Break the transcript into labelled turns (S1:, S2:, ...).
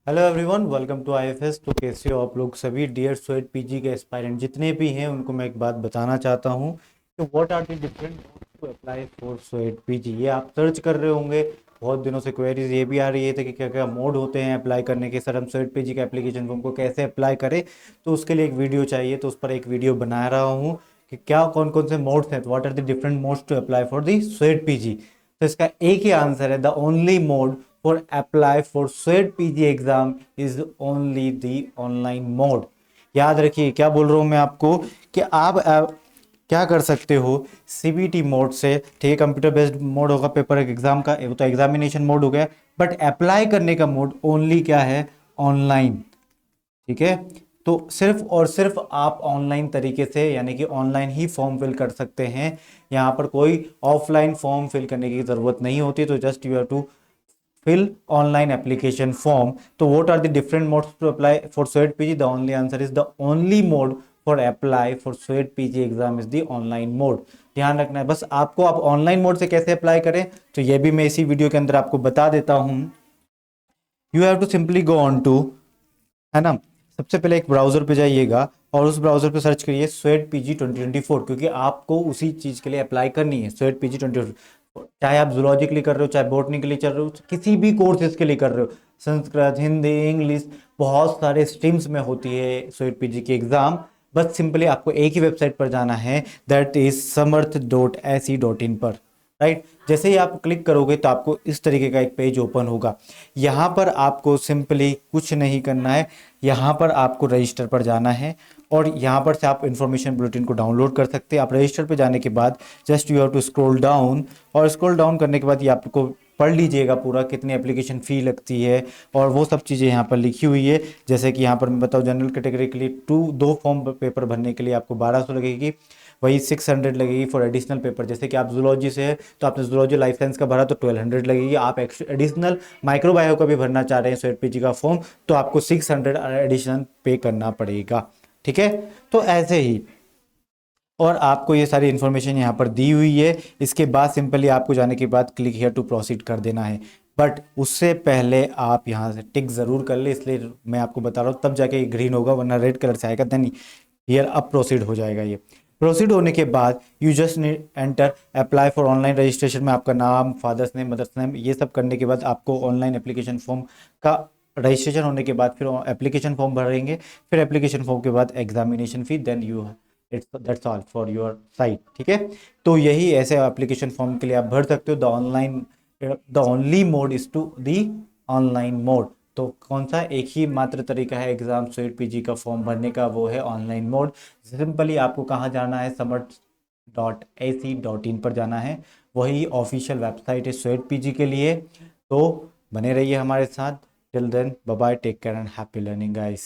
S1: Hello everyone, welcome to IFS. तो कैसे हो आप लोग सभी डियर स्वेट पीजी के एस्पायरेंट जितने भी हैं, उनको मैं एक बात बताना चाहता हूँ कि what are the different to apply for CUET PG. ये आप सर्च कर रहे होंगे, बहुत दिनों से क्वेरीज ये भी आ रही है कि क्या क्या मोड होते हैं अप्लाई करने के। सर हम स्वेट पीजी के एप्लीकेशन फॉर्म को कैसे अप्लाई करें, तो उसके लिए एक वीडियो चाहिए, तो उस पर एक वीडियो बना रहा हूँ कि क्या कौन कौन से मोड्स हैं, what are the different modes to apply for the CUET PG. तो इसका एक ही आंसर है, the only mode for apply for SWET PG exam is only the online mode। याद रखिए क्या बोल रहा हूं मैं आपको कि आप क्या कर सकते हो सीबीटी मोड से, ठीक है, कंप्यूटर बेस्ड मोड होगा पेपर एग्जाम का, वो तो एग्जामिनेशन मोड हो गया, बट अप्लाई करने का मोड ओनली क्या है, ऑनलाइन। ठीक है, तो सिर्फ और सिर्फ आप ऑनलाइन तरीके से यानी कि ऑनलाइन ही फॉर्म फिल कर सकते हैं। यहाँ पर कोई ऑफलाइन फॉर्म फिल करने की जरूरत नहीं होती। तो just you have to fill online application form। तो what are the different modes to apply for SWET PG? The only answer is the only mode for apply for SWET PG exam is the online mode। ध्यान रखना है बस आपको, आप online mode से कैसे apply करें तो ये भी मैं इसी वीडियो के अंदर आपको बता देता हूं। You have to simply go on to, है ना, सबसे पहले एक ब्राउजर पे जाइएगा और उस ब्राउजर पे सर्च करिए स्वेट पीजी 2024, क्योंकि आपको उसी चीज के लिए अप्लाई करनी है, स्वेट पीजी 2024। चाहे आप जूलॉजी के लिए कर रहे हो, चाहे बॉटनी के लिए चल रहे हो, किसी भी कोर्सेज के लिए कर रहे हो, संस्कृत, हिंदी, इंग्लिश, बहुत सारे स्ट्रीम्स में होती है स्वेट पीजी की एग्जाम। बस सिंपली आपको एक ही वेबसाइट पर जाना है, दैट इज समर्थ.ac.in पर। राइट, जैसे ही आप क्लिक करोगे तो आपको इस तरीके का एक पेज ओपन होगा। यहाँ पर आपको सिंपली कुछ नहीं करना है, यहाँ पर आपको रजिस्टर पर जाना है और यहाँ पर से आप इन्फॉर्मेशन बुलेटिन को डाउनलोड कर सकते हैं। आप रजिस्टर पर जाने के बाद just you have to scroll down, और स्क्रॉल डाउन करने के बाद ये आपको पढ़ लीजिएगा पूरा कितनी एप्लीकेशन फ़ी लगती है और वो सब चीज़ें यहाँ पर लिखी हुई है। जैसे कि यहाँ पर मैं बताऊँ, जनरल कैटेगरी के लिए दो फॉर्म पेपर भरने के लिए आपको 1200 लगेगी, वही 600 लगेगी फॉर एडिशनल पेपर। जैसे कि आप जूलॉजी से है तो आपने जूलॉजी लाइफ साइंस का भरा तो 1200 लगेगी। आप एडिशनल माइक्रोबायो का भी भरना चाह रहे हैं स्वेट पीजी का फॉर्म, तो आपको 600 एडिशनल पे करना पड़ेगा। ठीक है, तो ऐसे ही, और आपको ये सारी इन्फॉर्मेशन यहाँ पर दी हुई है। इसके बाद सिंपली आपको जाने के बाद क्लिक हियर टू प्रोसीड कर देना है, बट उससे पहले आप यहाँ से टिक ज़रूर कर ले, इसलिए मैं आपको बता रहा हूँ, तब जाके ये ग्रीन होगा, वरना रेड कलर से आएगा, देन हियर अब प्रोसीड हो जाएगा। ये प्रोसीड होने के बाद you just enter apply for online registration में आपका नाम, फादर्स नेम, मदर्स नेम, ये सब करने के बाद आपको ऑनलाइन एप्लीकेशन फॉर्म का रजिस्ट्रेशन होने के बाद फिर एप्लीकेशन फॉर्म भरेंगे, फिर एप्लीकेशन फॉर्म के बाद examination fee, then you it's that's all for your site. ठीक है, तो यही ऐसे एप्लीकेशन फॉर्म के लिए आप भर सकते हो। The only mode is to the online mode. तो कौन सा एक ही मात्र तरीका है एग्जाम स्वेट पीजी का फॉर्म भरने का, वो है ऑनलाइन मोड। सिंपली आपको कहाँ जाना है, समर्थ.ac.in पर जाना है, वही ऑफिशियल वेबसाइट है स्वेट पीजी के लिए। तो बने रहिए हमारे साथ। Till then bye bye, take care and happy learning guys.